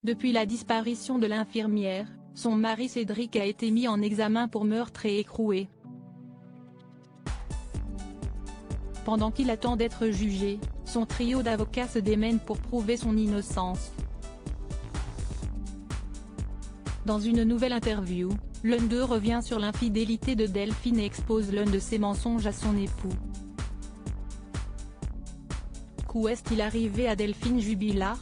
Depuis la disparition de l'infirmière, son mari Cédric a été mis en examen pour meurtre et écroué. Pendant qu'il attend d'être jugé, son trio d'avocats se démène pour prouver son innocence. Dans une nouvelle interview, l'un d'eux revient sur l'infidélité de Delphine et expose l'un de ses mensonges à son époux. Qu'où est-il arrivé à Delphine Jubilard?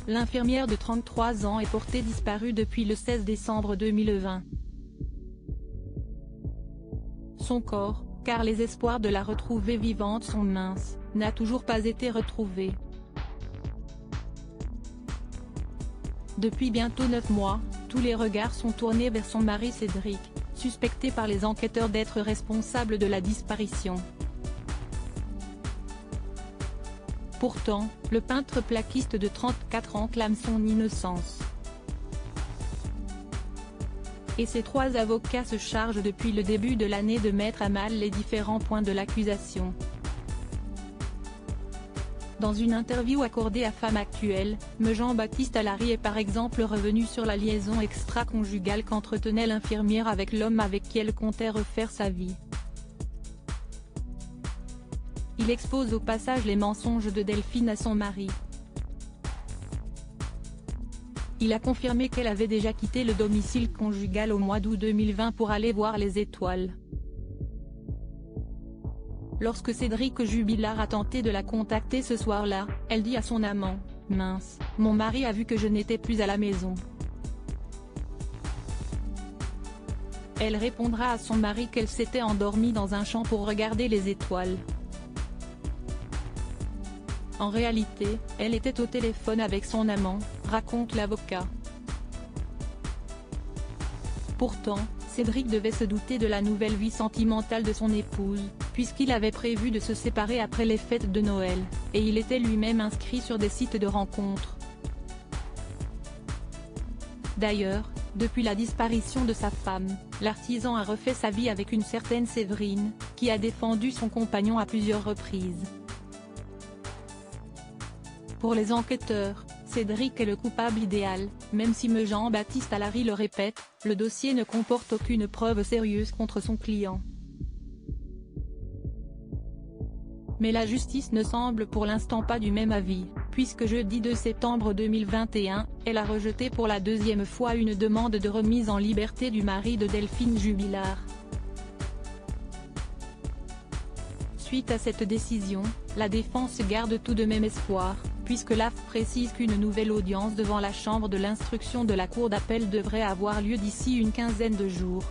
L'infirmière de 33 ans est portée disparue depuis le 16 décembre 2020. Son corps, car les espoirs de la retrouver vivante sont minces, n'a toujours pas été retrouvé. Depuis bientôt 9 mois, tous les regards sont tournés vers son mari Cédric, suspecté par les enquêteurs d'être responsable de la disparition. Pourtant, le peintre plaquiste de 34 ans clame son innocence. Et ses 3 avocats se chargent depuis le début de l'année de mettre à mal les différents points de l'accusation. Dans une interview accordée à Femme Actuelle, Jean-Baptiste Allary est par exemple revenu sur la liaison extra-conjugale qu'entretenait l'infirmière avec l'homme avec qui elle comptait refaire sa vie. Il expose au passage les mensonges de Delphine à son mari. Il a confirmé qu'elle avait déjà quitté le domicile conjugal au mois d'août 2020 pour aller voir les étoiles. Lorsque Cédric Jubilard a tenté de la contacter ce soir-là, elle dit à son amant: « Mince, mon mari a vu que je n'étais plus à la maison. » Elle répondra à son mari qu'elle s'était endormie dans un champ pour regarder les étoiles. En réalité, elle était au téléphone avec son amant, raconte l'avocat. Pourtant, Cédric devait se douter de la nouvelle vie sentimentale de son épouse, puisqu'il avait prévu de se séparer après les fêtes de Noël, et il était lui-même inscrit sur des sites de rencontres. D'ailleurs, depuis la disparition de sa femme, l'artisan a refait sa vie avec une certaine Séverine, qui a défendu son compagnon à plusieurs reprises. Pour les enquêteurs, Cédric est le coupable idéal, même si Jean-Baptiste Allary le répète, le dossier ne comporte aucune preuve sérieuse contre son client. Mais la justice ne semble pour l'instant pas du même avis, puisque jeudi 2 septembre 2021, elle a rejeté pour la 2e fois une demande de remise en liberté du mari de Delphine Jubilard. Suite à cette décision, la défense garde tout de même espoir, puisque l'AF précise qu'une nouvelle audience devant la chambre de l'instruction de la cour d'appel devrait avoir lieu d'ici une quinzaine de jours.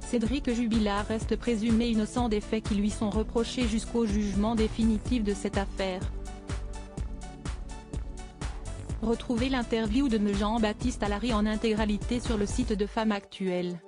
Cédric Jubilard reste présumé innocent des faits qui lui sont reprochés jusqu'au jugement définitif de cette affaire. Retrouvez l'interview de Jean-Baptiste Allary en intégralité sur le site de Femme Actuelle.